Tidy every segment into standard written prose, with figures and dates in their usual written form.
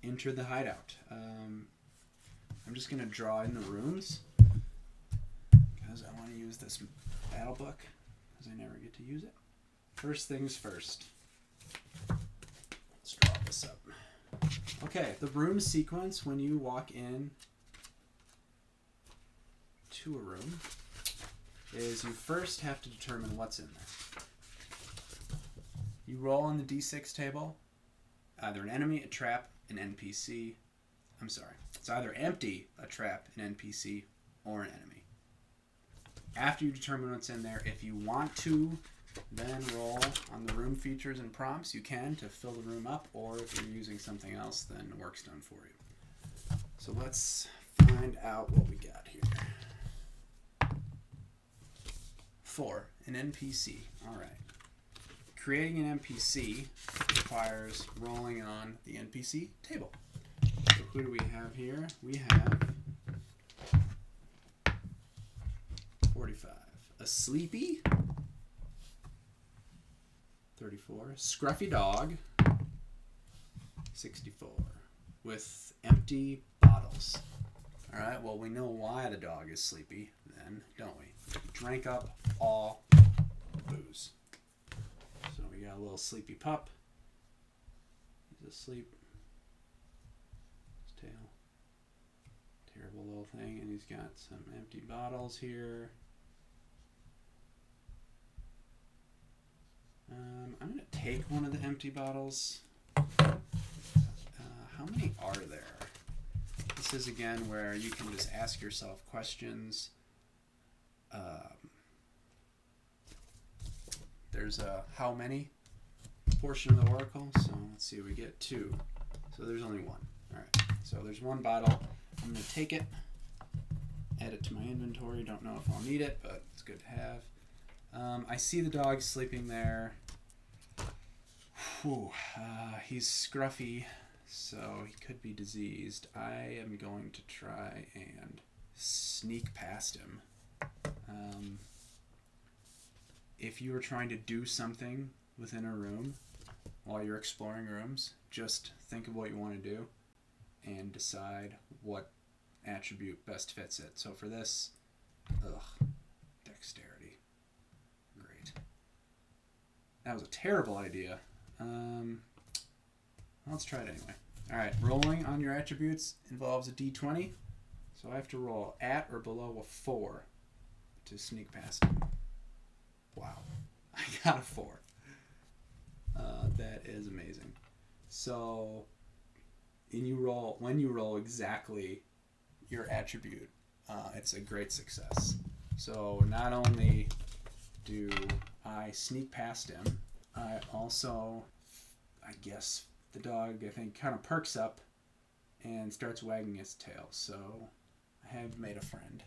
enter the hideout. I'm just going to draw in the rooms because I want to use this battle book because I never get to use it. First things first. Let's draw this up. Okay, the room sequence when you walk in to a room is you first have to determine what's in there. You roll on the D6 table, either an enemy, a trap, an NPC. I'm sorry. It's either empty, a trap, an NPC, or an enemy. After you determine what's in there, if you want to then roll on the room features and prompts, you can to fill the room up, or if you're using something else, then work's done for you. So let's find out what we got here. 4, an NPC. All right. Creating an NPC requires rolling on the NPC table. So who do we have here? We have 45. A sleepy. 34. Scruffy dog. 64. With empty bottles. All right. Well, we know why the dog is sleepy then, don't we? Drank up all booze. So we got a little sleepy pup. He's asleep. His tail. Terrible little thing. And he's got some empty bottles here. I'm going to take one of the empty bottles. How many are there? This is again where you can just ask yourself questions. There's a how many portion of the oracle. So let's see, we get 2. So there's only 1. All right. So there's 1 bottle. I'm going to take it, add it to my inventory. Don't know if I'll need it, but it's good to have. I see the dog sleeping there. Whew, he's scruffy, so he could be diseased. I am going to try and sneak past him. If you are trying to do something within a room while you're exploring rooms, just think of what you want to do and decide what attribute best fits it. So for this, dexterity. Great. That was a terrible idea. Let's try it anyway. All right, rolling on your attributes involves a d20. So I have to roll at or below a 4 to sneak past him. Wow, I got a 4. That is amazing. So when you roll exactly your attribute, it's a great success. So not only do I sneak past him, I also, I guess the dog, I think, kind of perks up and starts wagging his tail. So I have made a friend,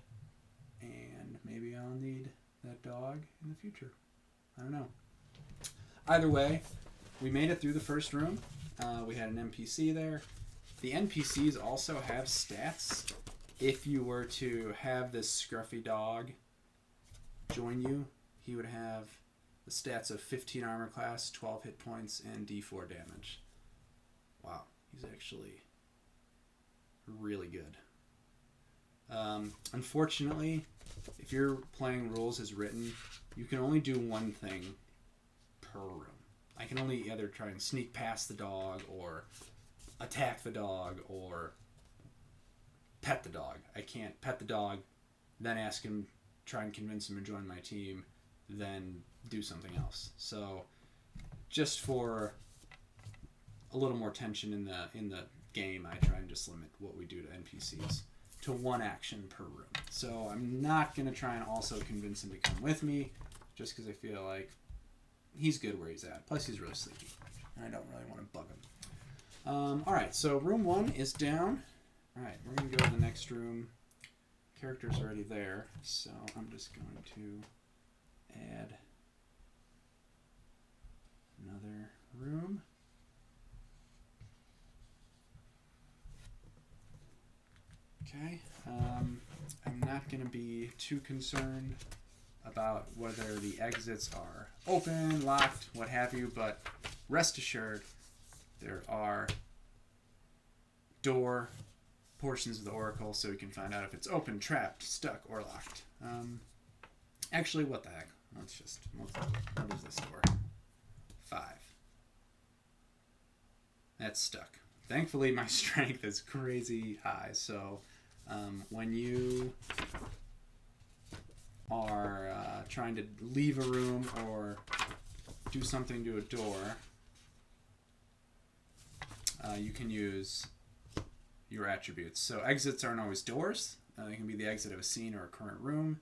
and maybe I'll need that dog in the future. I don't know. Either way, we made it through the first room. We had an NPC there. The NPCs also have stats. If you were to have this scruffy dog join you, he would have the stats of 15 armor class, 12 hit points, and d4 damage. Wow, he's actually really good. Unfortunately, if you're playing rules as written, you can only do one thing per room. I can only either try and sneak past the dog, or attack the dog, or pet the dog. I can't pet the dog, then ask him, try and convince him to join my team, then do something else. So just for a little more tension in the game, I try and just limit what we do to NPCs to 1 action per room. So I'm not going to try and also convince him to come with me, just because I feel like he's good where he's at. Plus he's really sleepy, and I don't really want to bug him. Alright, so room 1 is down. Alright, we're going to go to the next room. Character's already there, so I'm just going to add another room. Okay, I'm not going to be too concerned about whether the exits are open, locked, what have you, but rest assured there are door portions of the oracle so we can find out if it's open, trapped, stuck, or locked. Actually, what the heck? What is this door? 5. That's stuck. Thankfully, my strength is crazy high, so when you are trying to leave a room or do something to a door, you can use your attributes. So exits aren't always doors. They can be the exit of a scene or a current room.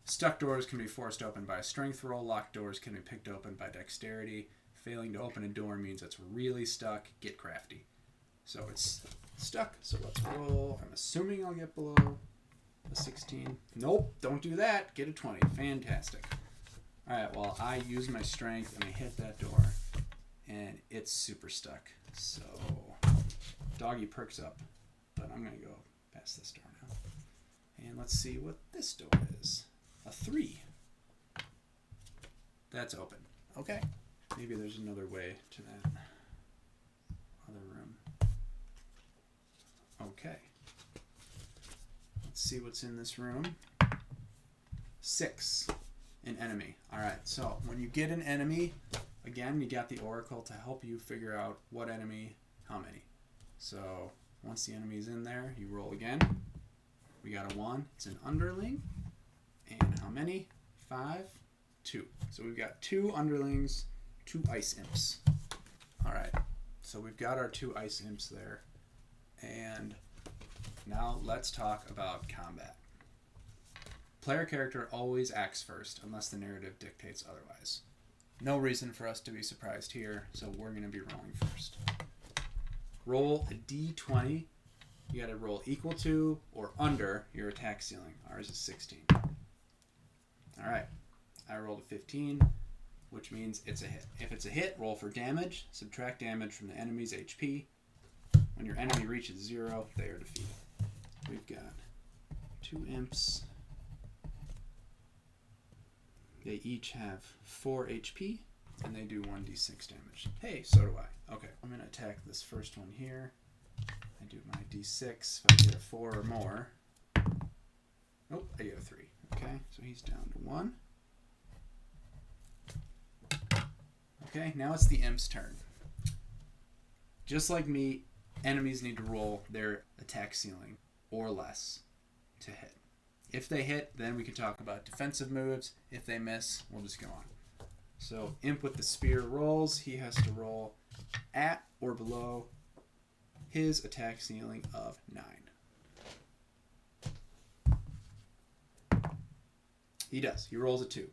Stuck doors can be forced open by a strength roll. Locked doors can be picked open by dexterity. Failing to open a door means it's really stuck. Get crafty. So it's stuck. So let's roll. I'm assuming I'll get below a 16. Nope, don't do that. Get a 20. Fantastic. All right, well, I use my strength and I hit that door, and it's super stuck. So doggy perks up, but I'm going to go past this door now. And let's see what this door is. A 3. That's open. Okay. Maybe there's another way to that other room. Okay. Let's see what's in this room. 6. An enemy. Alright, so when you get an enemy, again, you got the oracle to help you figure out what enemy, how many. So once the enemy is in there, you roll again. We got a 1. It's an underling. And how many? 5, 2. So we've got 2 underlings, 2 ice imps. Alright, so we've got our 2 ice imps there. And now let's talk about combat. Player character always acts first unless the narrative dictates otherwise. No reason for us to be surprised here, so we're going to be rolling first. Roll a d20. You got to roll equal to or under your attack ceiling. Ours is 16. Alright, I rolled a 15, which means it's a hit. If it's a hit, roll for damage. Subtract damage from the enemy's HP. When your enemy reaches 0, they are defeated. We've got 2 imps. They each have 4 HP, and they do 1d6 damage. Hey, so do I. Okay, I'm going to attack this first one here. I do my d6. If I get a 4 or more... Nope, I get a 3. Okay, so he's down to 1. Okay, now it's the imp's turn. Just like me, enemies need to roll their attack ceiling or less to hit. If they hit, then we can talk about defensive moves. If they miss, we'll just go on. So imp with the spear rolls. He has to roll at or below his attack ceiling of 9. He does. He rolls a 2.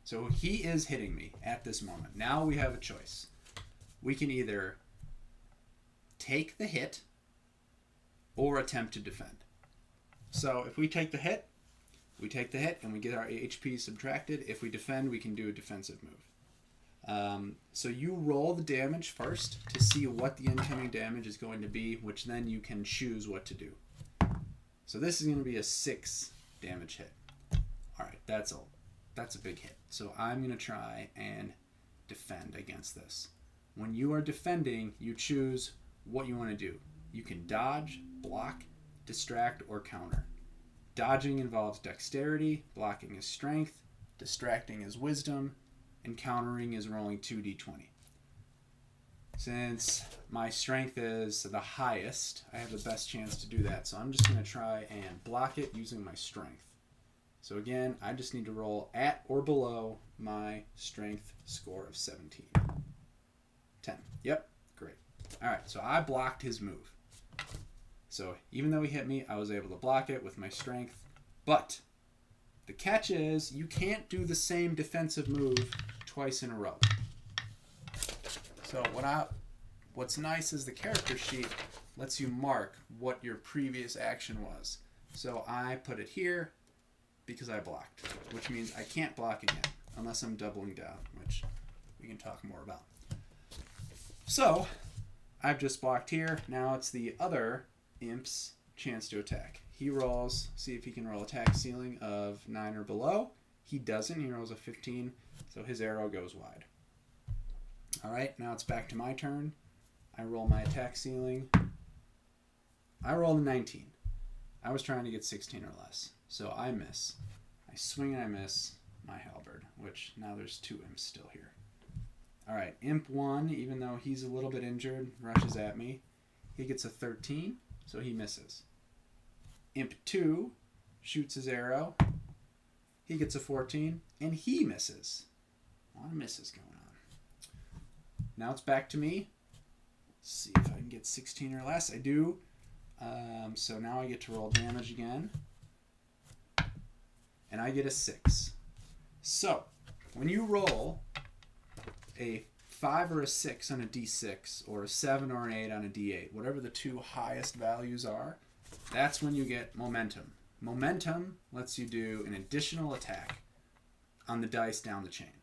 So he is hitting me at this moment. Now we have a choice. We can either take the hit or attempt to defend. So if we take the hit, and we get our HP subtracted. If we defend, we can do a defensive move. So you roll the damage first to see what the incoming damage is going to be, which then you can choose what to do. So this is going to be a 6 damage hit. Alright, that's a big hit. So I'm going to try and defend against this. When you are defending, you choose what you want to do. You can dodge, block, distract, or counter. Dodging involves dexterity, blocking is strength, distracting is wisdom, and countering is rolling 2d20. Since my strength is the highest, I have the best chance to do that. So I'm just going to try and block it using my strength. So again, I just need to roll at or below my strength score of 17. 10. Yep, great. Alright, so I blocked his move. So even though he hit me, I was able to block it with my strength. But the catch is you can't do the same defensive move twice in a row. So what's nice is the character sheet lets you mark what your previous action was. So I put it here because I blocked, which means I can't block again unless I'm doubling down, which we can talk more about. So I've just blocked here. Now it's the other imp's chance to attack. He rolls, see if he can roll attack ceiling of 9 or below. He doesn't. He rolls a 15, so his arrow goes wide. All right, now it's back to my turn. I roll my attack ceiling. I rolled a 19. I was trying to get 16 or less. So I miss. I swing and I miss my halberd, which now there's 2 imps still here. Alright, imp 1, even though he's a little bit injured, rushes at me. He gets a 13, so he misses. Imp 2 shoots his arrow. He gets a 14, and he misses. A lot of misses going on. Now it's back to me. Let's see if I can get 16 or less. I do. So now I get to roll damage again. And I get a 6. So, when you roll a 5 or a 6 on a d6, or a 7 or an 8 on a d8, whatever the 2 highest values are, that's when you get momentum. Momentum lets you do an additional attack on the dice down the chain.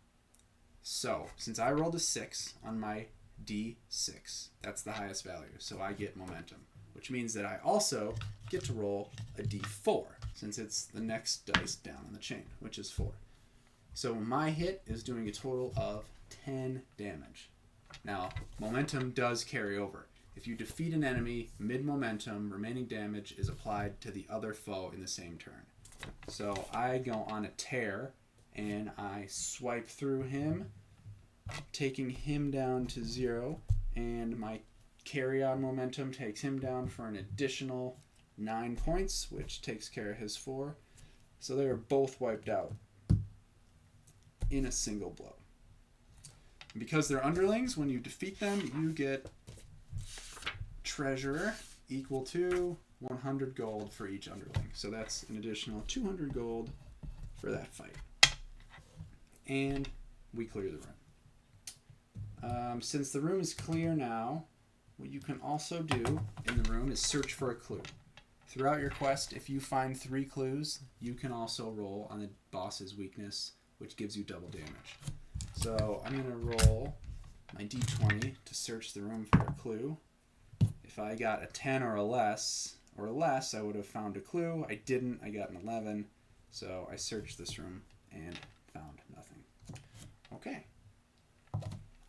So, since I rolled a 6 on my d6, that's the highest value, so I get momentum, which means that I also get to roll a d4, since it's the next dice down on the chain, which is 4. So my hit is doing a total of 10 damage. Now, momentum does carry over. If you defeat an enemy mid-momentum, remaining damage is applied to the other foe in the same turn. So I go on a tear, and I swipe through him, taking him down to 0, and my carry-on momentum takes him down for an additional 9 points, which takes care of his 4. So they are both wiped out in a single blow. And because they're underlings, when you defeat them, you get treasure equal to 100 gold for each underling. So that's an additional 200 gold for that fight. And we clear the room. Since the room is clear now, what you can also do in the room is search for a clue. Throughout your quest, if you find 3 clues, you can also roll on the boss's weakness, which gives you double damage. So I'm going to roll my d20 to search the room for a clue. If I got a 10 or less, I would have found a clue. I didn't. I got an 11. So I searched this room and found nothing. Okay.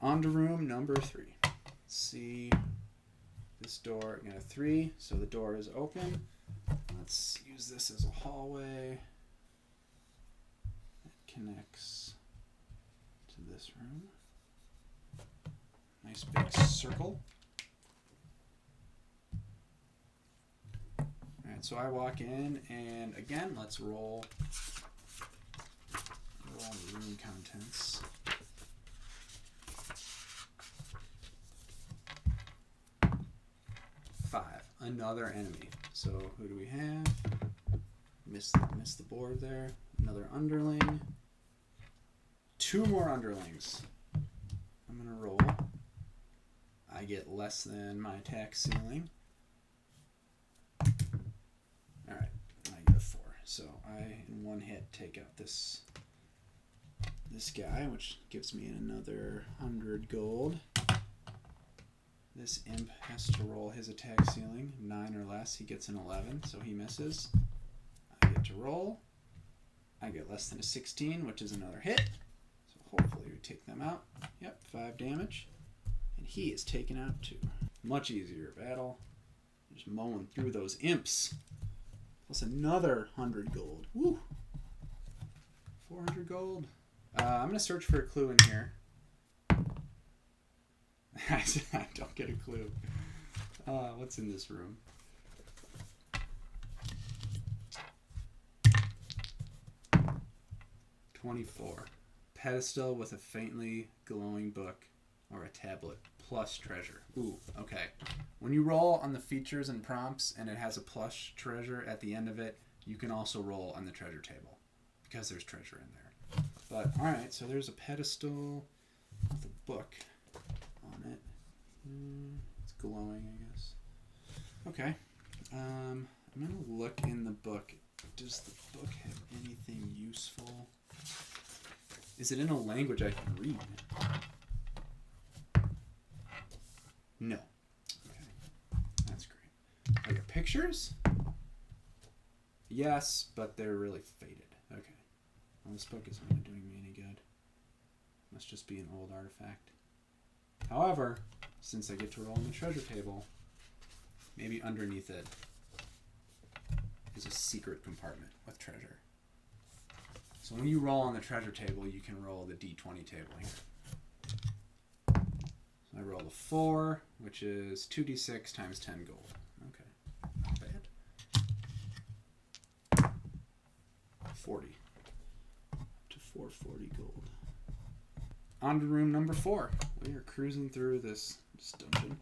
On to room number 3. Let's see. This door, I got a 3, so the door is open. Let's use this as a hallway. It connects to this room. Nice big circle. Alright, so I walk in, and again, let's roll the room contents. 5. Another enemy. So who do we have? Missed the board there. Another underling. 2 more underlings. I'm going to roll. I get less than my attack ceiling. Alright, I get a 4. So I, in one hit, take out this guy, which gives me another 100 gold. This imp has to roll his attack ceiling, 9 or less. He gets an 11, so he misses. I get to roll. I get less than a 16, which is another hit. So hopefully we take them out. Yep, 5 damage. And he is taken out too. Much easier battle. Just mowing through those imps. Plus another 100 gold. Woo! 400 gold. I'm going to search for a clue in here. I don't get a clue. What's in this room? $24. Pedestal with a faintly glowing book or a tablet plus treasure. Ooh, okay. When you roll on the features and prompts and it has a plus treasure at the end of it, you can also roll on the treasure table because there's treasure in there. But, alright, so there's a pedestal with a book on it. It's glowing, I guess. Okay. I'm going to look in the book. Does the book have anything useful? Is it in a language I can read? No. Okay. That's great. Are there pictures? Yes, but they're really faded. Okay. Well, this book isn't really doing me any good. Must just be an old artifact. However, since I get to roll on the treasure table, maybe underneath it is a secret compartment with treasure. So when you roll on the treasure table, you can roll the D20 table here. So I rolled a 4, which is 2d6 times 10 gold. Okay, not bad. 40. To 440 gold. On to room number 4. We are cruising through this dungeon.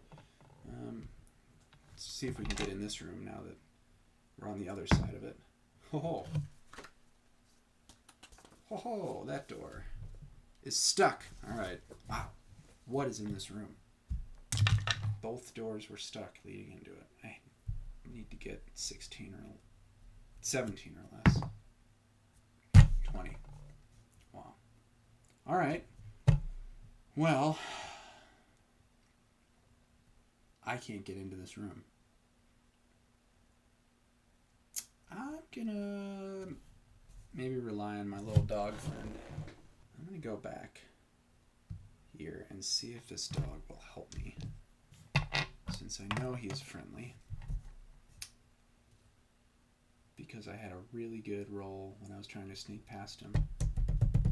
Let's see if we can get in this room now that we're on the other side of it. Ho ho! Ho ho! That door is stuck. Alright. Wow. What is in this room? Both doors were stuck leading into it. I need to get 16 or 17 or less. 20. Wow. Alright. Well, I can't get into this room. I'm gonna maybe rely on my little dog friend. I'm gonna go back here and see if this dog will help me, since I know he's friendly, because I had a really good roll when I was trying to sneak past him.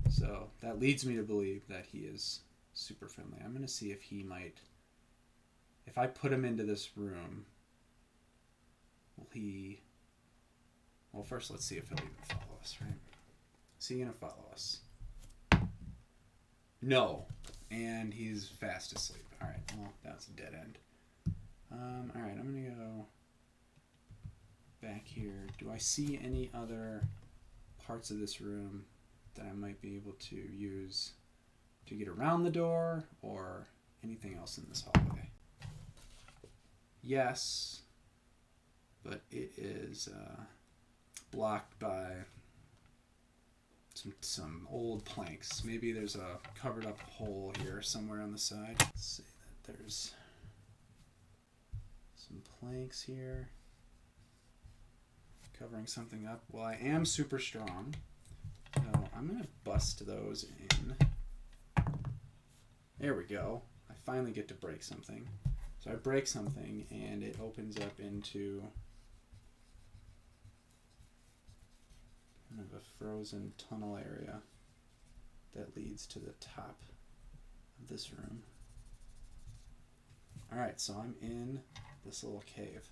So that leads me to believe that he is super friendly. I'm gonna see if he might, if I put him into this room, will he... Well, first let's see if he'll even follow us, right? Is he gonna follow us? No. And he's fast asleep. Alright, well, that's a dead end. Alright, I'm gonna go back here. Do I see any other parts of this room that I might be able to use to get around the door, or anything else in this hallway? Yes, but it is blocked by some old planks. Maybe there's a covered up hole here somewhere on the side. Let's see that there's some planks here covering something up. Well, I am super strong, so I'm gonna bust those in. There we go. I finally get to break something. So I break something and it opens up into kind of a frozen tunnel area that leads to the top of this room. Alright, so I'm in this little cave.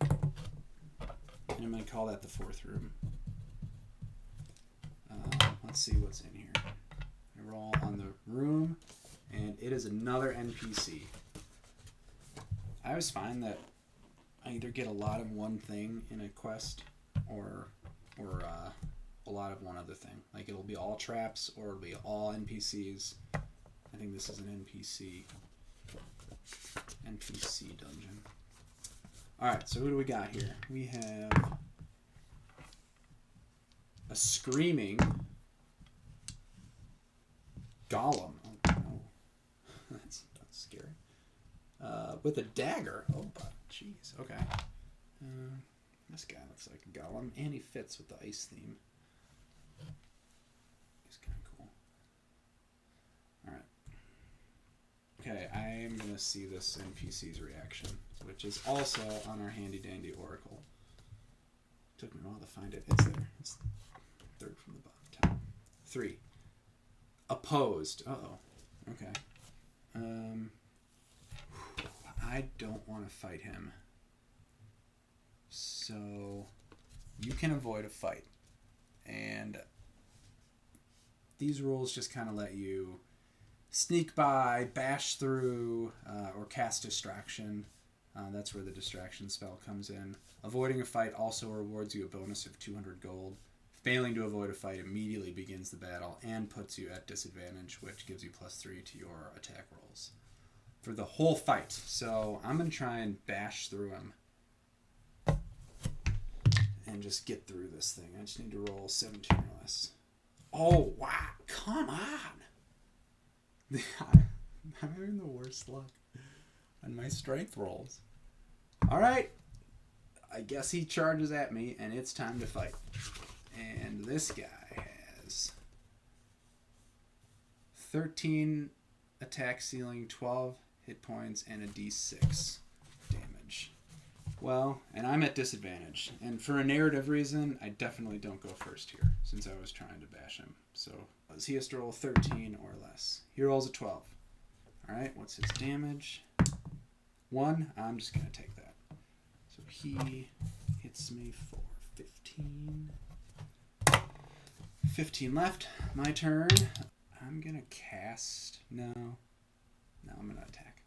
And I'm going to call that the 4th room. Let's see what's in here. I roll on the room, and it is another NPC. I always find that I either get a lot of one thing in a quest, or a lot of one other thing. Like, it'll be all traps, or it'll be all NPCs. I think this is an NPC dungeon. Alright, so who do we got here? We have a screaming golem. Oh, no. That's scary. With a dagger. Oh, but jeez. Okay. This guy looks like a golem, and he fits with the ice theme. He's kind of cool. Alright. Okay, I am going to see this NPC's reaction, which is also on our handy-dandy oracle. Took me a while to find it. It's there. It's 3rd from the bottom. 3. Opposed. Uh-oh. Okay. I don't want to fight him. So you can avoid a fight. And these rules just kind of let you sneak by, bash through, or cast distraction. That's where the distraction spell comes in. Avoiding a fight also rewards you a bonus of 200 gold. Failing to avoid a fight immediately begins the battle and puts you at disadvantage, which gives you +3 to your attack rolls for the whole fight. So I'm going to try and bash through him and just get through this thing. I just need to roll 17 or less. Oh, wow. Come on. I'm having the worst luck on my strength rolls. All right. I guess he charges at me, and it's time to fight. And this guy has 13 attack ceiling, 12 hit points, and a d6 damage. Well, and I'm at disadvantage. And for a narrative reason, I definitely don't go first here, since I was trying to bash him. So he has to roll 13 or less. He rolls a 12. Alright, what's his damage? 1. I'm just going to take that. So he hits me for 15. 15 left. My turn. I'm going to cast... No, I'm going to attack.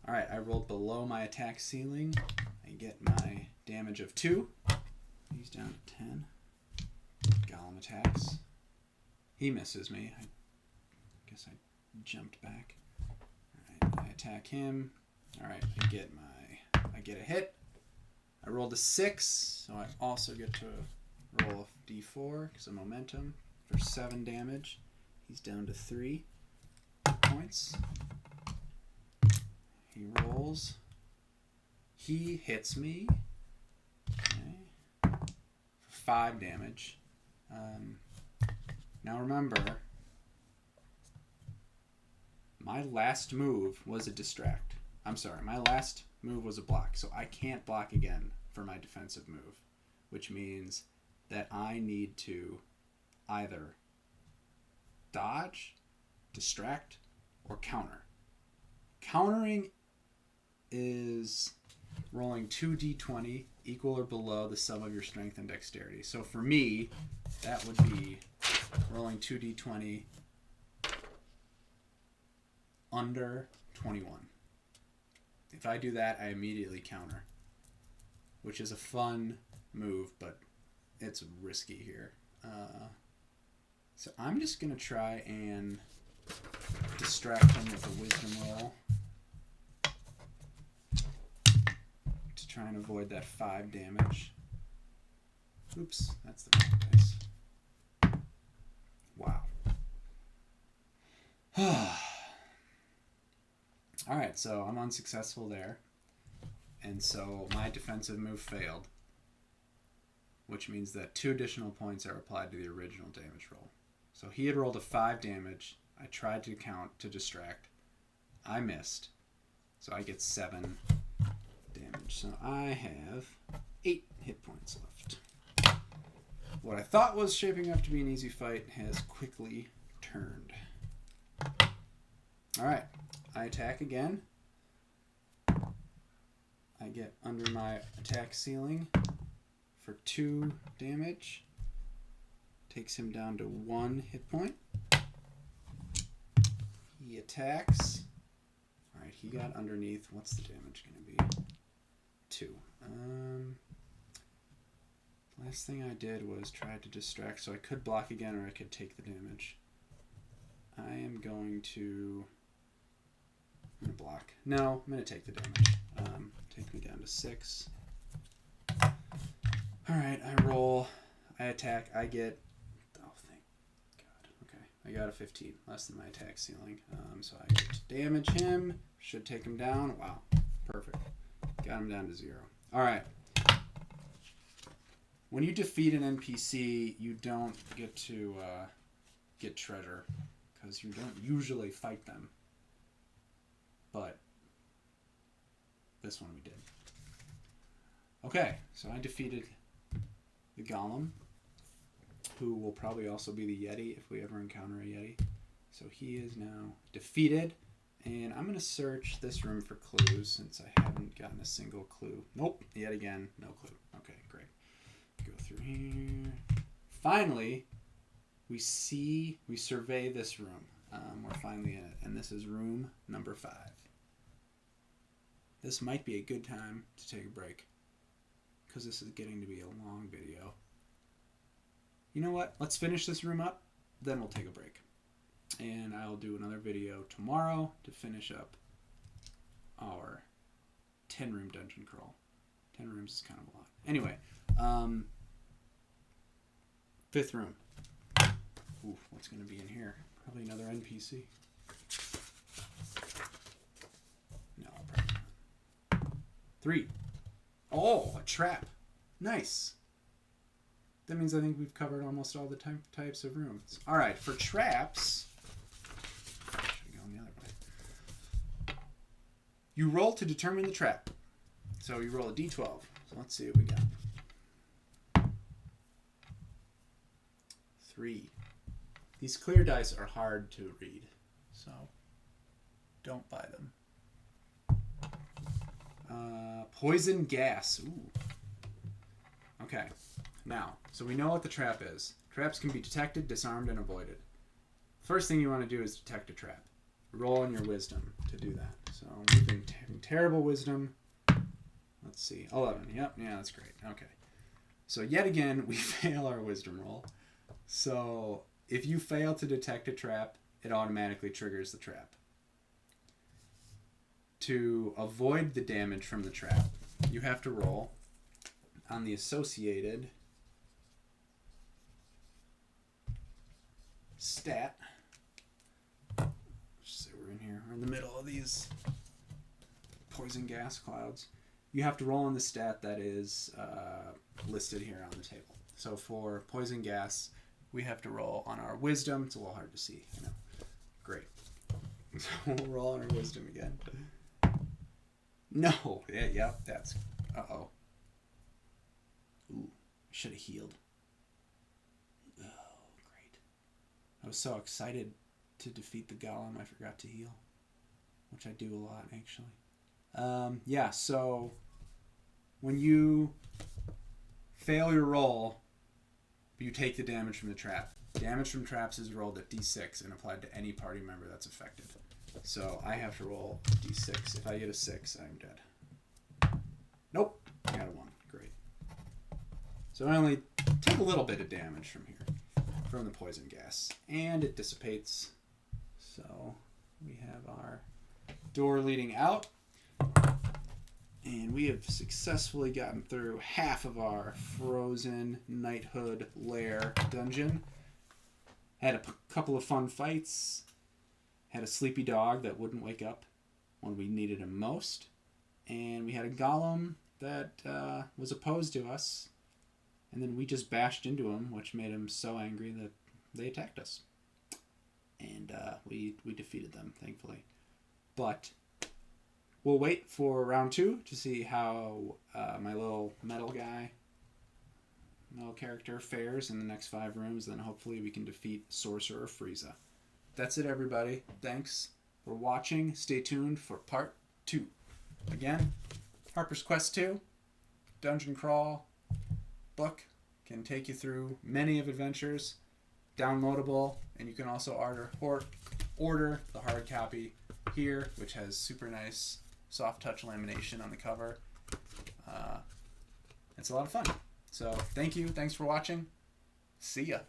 Alright, I rolled below my attack ceiling. I get my damage of 2. He's down to 10. Golem attacks. He misses me. I guess I jumped back. Alright, I attack him. Alright, I get a hit. I rolled a 6, so I also get to roll a d4 because of momentum for 7 damage. He's down to 3 points. He rolls. He hits me. Okay. For 5 damage. Now remember, my last move was a distract. I'm sorry, my last move was a block, so I can't block again for my defensive move, which means that I need to either dodge, distract, or counter. Countering is rolling 2d20 equal or below the sum of your strength and dexterity. So for me, that would be rolling 2d20 under 21. If I do that, I immediately counter, which is a fun move, but it's risky here. So I'm just going to try and distract him with a wisdom roll to try and avoid that 5 damage. Oops, that's the wrong dice. Wow. Alright, so I'm unsuccessful there. And so my defensive move failed, which means that 2 additional points are applied to the original damage roll. So he had rolled a 5 damage. I tried to count to distract. I missed. So I get 7 damage. So I have 8 hit points left. What I thought was shaping up to be an easy fight has quickly turned. Alright, I attack again. I get under my attack ceiling for 2 damage. Takes him down to 1 hit point. He attacks. Alright, he got underneath. What's the damage going to be? 2. Last thing I did was try to distract, so I could block again or I could take the damage. I am going to... I'm going to block. No, I'm going to take the damage. Take me down to 6. Alright, I roll. I attack. I get... Oh, thank God. Okay, I got a 15. Less than my attack ceiling. So I get to damage him. Should take him down. Wow. Perfect. Got him down to 0. Alright. When you defeat an NPC, you don't get to get treasure, because you don't usually fight them. But this one we did. Okay, so I defeated the Golem, who will probably also be the Yeti if we ever encounter a Yeti. So he is now defeated, and I'm going to search this room for clues since I haven't gotten a single clue. Nope, yet again, no clue. Okay, great. Go through here. Finally, we survey this room. We're finally in it, and this is room number 5. This might be a good time to take a break, because this is getting to be a long video. You know what? Let's finish this room up, then we'll take a break. And I'll do another video tomorrow to finish up our 10-room dungeon crawl. 10 rooms is kind of a lot. Anyway, 5th room. Ooh, what's going to be in here? Probably another NPC. No, probably not. 3. Oh, a trap. Nice. That means I think we've covered almost all the types of rooms. All right, for traps, should go the other way. You roll to determine the trap. So you roll a d12. So let's see what we got. 3. These clear dice are hard to read, so don't buy them. Poison gas. Ooh. Okay. Now, so we know what the trap is. Traps can be detected, disarmed, and avoided. First thing you want to do is detect a trap. Roll on your wisdom to do that. So we've been having terrible wisdom. Let's see. 11. Yep. Yeah, that's great. Okay. So yet again, we fail our wisdom roll. So if you fail to detect a trap, it automatically triggers the trap. To avoid the damage from the trap, you have to roll on the associated stat. Let's say we're in here. We're in the middle of these poison gas clouds. You have to roll on the stat that is listed here on the table. So for poison gas, we have to roll on our wisdom. It's a little hard to see, you know. Great. So we'll roll on our wisdom again. No. Yeah, that's... Uh-oh. Ooh, should have healed. Oh, great. I was so excited to defeat the golem, I forgot to heal. Which I do a lot, actually. Yeah, so when you fail your roll, you take the damage from the trap. Damage from traps is rolled at d6 and applied to any party member that's affected. So I have to roll d6. If I get a 6, I'm dead. Nope. I got a 1. Great. So I only take a little bit of damage from here, from the poison gas. And it dissipates. So we have our door leading out. And we have successfully gotten through half of our frozen knighthood lair dungeon. Had a couple of fun fights. Had a sleepy dog that wouldn't wake up when we needed him most. And we had a golem that was opposed to us. And then we just bashed into him, which made him so angry that they attacked us. And we defeated them, thankfully. But we'll wait for round 2 to see how my little metal character fares in the next 5 rooms. Then hopefully we can defeat Sorcerer Frieza. That's it, everybody. Thanks for watching. Stay tuned for part 2. Again, Harper's Quest 2, Dungeon Crawl book can take you through many of adventures. Downloadable, and you can also order the hard copy here, which has super nice soft touch lamination on the cover. It's a lot of fun. So thank you. Thanks for watching. See ya.